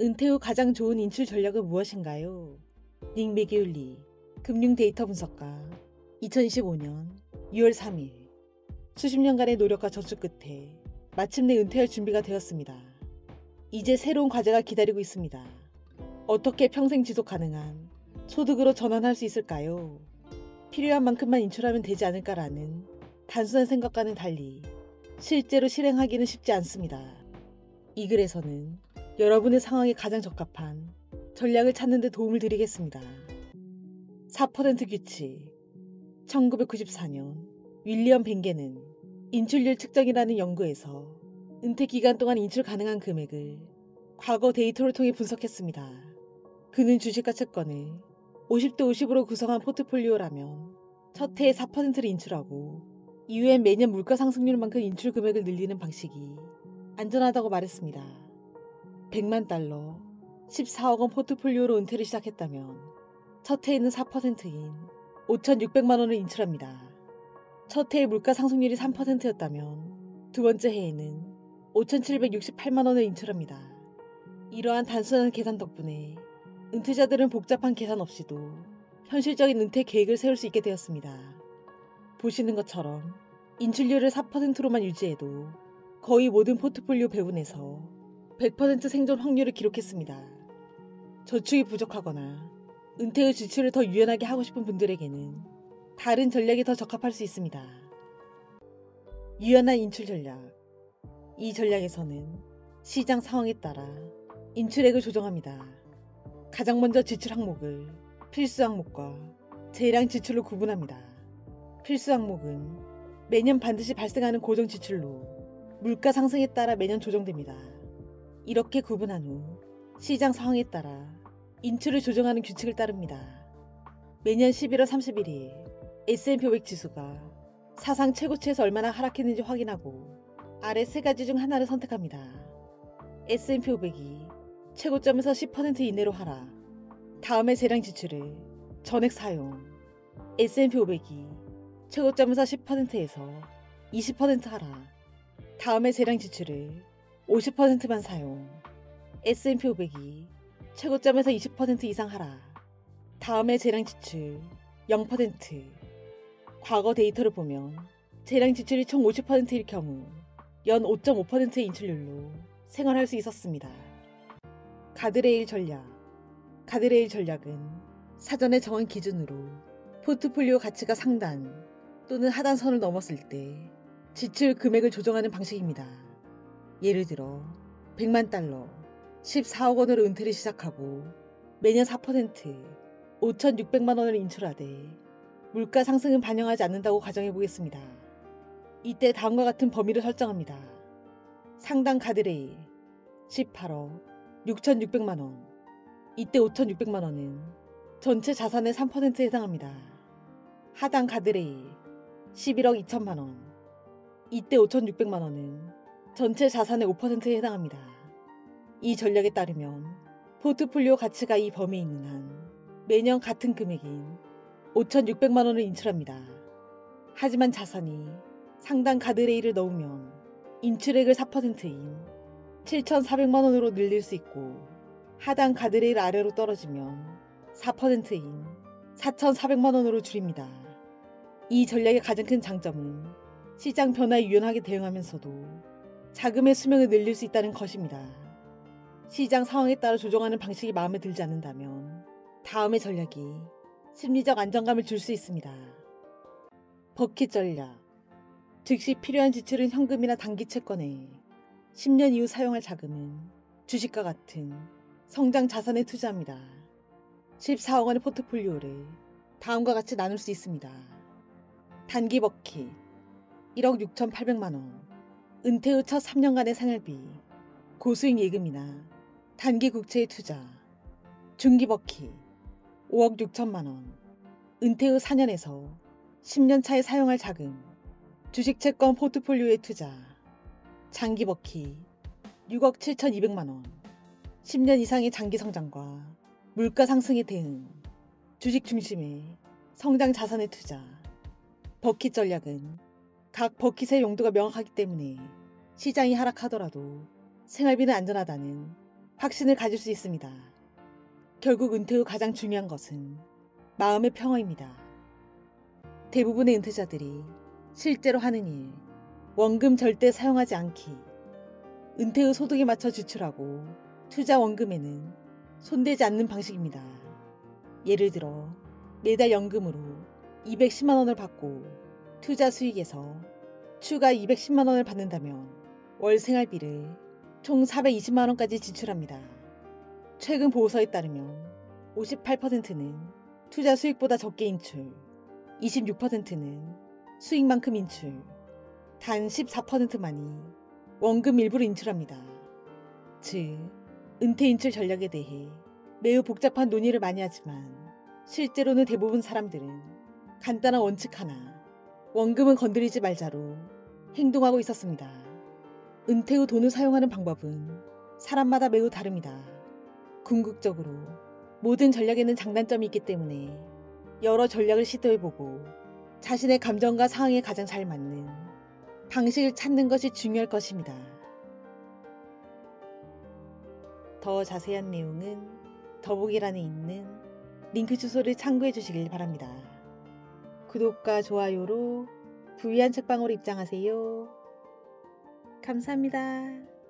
은퇴 후 가장 좋은 인출 전략은 무엇인가요? 닉 매기울리, 금융 데이터 분석가, 2025년 6월 3일. 수십 년간의 노력과 저축 끝에 마침내 은퇴할 준비가 되었습니다. 이제 새로운 과제가 기다리고 있습니다. 어떻게 평생 지속 가능한 소득으로 전환할 수 있을까요? 필요한 만큼만 인출하면 되지 않을까라는 단순한 생각과는 달리 실제로 실행하기는 쉽지 않습니다. 이 글에서는 여러분의 상황에 가장 적합한 전략을 찾는 데 도움을 드리겠습니다. 4% 규칙. 1994년 윌리엄 뱅게는 인출률 측정이라는 연구에서 은퇴 기간 동안 인출 가능한 금액을 과거 데이터를 통해 분석했습니다. 그는 주식과 채권을 50대 50으로 구성한 포트폴리오라면 첫 해에 4%를 인출하고 이후엔 매년 물가 상승률만큼 인출 금액을 늘리는 방식이 안전하다고 말했습니다. 100만 달러, 14억 원 포트폴리오로 은퇴를 시작했다면 첫 해에는 4%인 5,600만 원을 인출합니다. 첫 해의 물가 상승률이 3%였다면 두 번째 해에는 5,768만 원을 인출합니다. 이러한 단순한 계산 덕분에 은퇴자들은 복잡한 계산 없이도 현실적인 은퇴 계획을 세울 수 있게 되었습니다. 보시는 것처럼 인출률을 4%로만 유지해도 거의 모든 포트폴리오 배분에서 100% 생존 확률을 기록했습니다. 저축이 부족하거나 은퇴 후 지출을 더 유연하게 하고 싶은 분들에게는 다른 전략이 더 적합할 수 있습니다. 유연한 인출 전략. 이 전략에서는 시장 상황에 따라 인출액을 조정합니다. 가장 먼저 지출 항목을 필수 항목과 재량 지출로 구분합니다. 필수 항목은 매년 반드시 발생하는 고정 지출로 물가 상승에 따라 매년 조정됩니다. 이렇게 구분한 후 시장 상황에 따라 인출을 조정하는 규칙을 따릅니다. 매년 11월 31일 S&P 500 지수가 사상 최고치에서 얼마나 하락했는지 확인하고 아래 세 가지 중 하나를 선택합니다. S&P 500이 최고점에서 10% 이내로 하락, 다음에 재량 지출을 전액 사용. S&P 500이 최고점에서 10%에서 20% 하락, 다음에 재량 지출을 50%만 사용. S&P 500이 최고점에서 20% 이상 하락, 다음에 재량 지출 0%. 과거 데이터를 보면 재량 지출이 총 50%일 경우 연 5.5%의 인출률로 생활할 수 있었습니다. 가드레일 전략. 가드레일 전략은 사전에 정한 기준으로 포트폴리오 가치가 상단 또는 하단선을 넘었을 때 지출 금액을 조정하는 방식입니다. 예를 들어 100만 달러, 14억 원으로 은퇴를 시작하고 매년 4%, 5,600만 원을 인출하되 물가 상승은 반영하지 않는다고 가정해보겠습니다. 이때 다음과 같은 범위를 설정합니다. 상단 가드레일 18억 6,600만 원. 이때 5,600만 원은 전체 자산의 3%에 해당합니다. 하단 가드레일 11억 2천만 원. 이때 5,600만 원은 전체 자산의 5%에 해당합니다. 이 전략에 따르면 포트폴리오 가치가 이 범위에 있는 한 매년 같은 금액인 5,600만 원을 인출합니다. 하지만 자산이 상단 가드레일을 넘으면 인출액을 4%인 7,400만 원으로 늘릴 수 있고 하단 가드레일 아래로 떨어지면 4%인 4,400만 원으로 줄입니다. 이 전략의 가장 큰 장점은 시장 변화에 유연하게 대응하면서도 자금의 수명을 늘릴 수 있다는 것입니다. 시장 상황에 따라 조정하는 방식이 마음에 들지 않는다면 다음의 전략이 심리적 안정감을 줄 수 있습니다. 버킷 전략. 즉시 필요한 지출은 현금이나 단기 채권에 10년 이후 사용할 자금은 주식과 같은 성장 자산에 투자합니다. 14억 원의 포트폴리오를 다음과 같이 나눌 수 있습니다. 단기 버킷 1억 6,800만 원. 은퇴 후 첫 3년간의 생활비, 고수익 예금이나 단기 국채에 투자. 중기 버킷 5억 6천만 원. 은퇴 후 4년에서 10년 차에 사용할 자금, 주식 채권 포트폴리오에 투자. 장기 버킷 6억 7,200만 원. 10년 이상의 장기 성장과 물가 상승에 대응, 주식 중심의 성장 자산에 투자. 버킷 전략은 각 버킷의 용도가 명확하기 때문에 시장이 하락하더라도 생활비는 안전하다는 확신을 가질 수 있습니다. 결국 은퇴 후 가장 중요한 것은 마음의 평화입니다. 대부분의 은퇴자들이 실제로 하는 일, 원금 절대 사용하지 않기, 은퇴 후 소득에 맞춰 지출하고 투자 원금에는 손대지 않는 방식입니다. 예를 들어 매달 연금으로 210만 원을 받고 투자 수익에서 추가 210만 원을 받는다면 월 생활비를 총 420만 원까지 지출합니다. 최근 보고서에 따르면 58%는 투자 수익보다 적게 인출, 26%는 수익만큼 인출, 단 14%만이 원금 일부를 인출합니다. 즉, 은퇴 인출 전략에 대해 매우 복잡한 논의를 많이 하지만 실제로는 대부분 사람들은 간단한 원칙 하나, 원금은 건드리지 말자로 행동하고 있었습니다. 은퇴 후 돈을 사용하는 방법은 사람마다 매우 다릅니다. 궁극적으로 모든 전략에는 장단점이 있기 때문에 여러 전략을 시도해보고 자신의 감정과 상황에 가장 잘 맞는 방식을 찾는 것이 중요할 것입니다. 더 자세한 내용은 더보기란에 있는 링크 주소를 참고해 주시길 바랍니다. 구독과 좋아요로 부유한 책방으로 입장하세요. 감사합니다.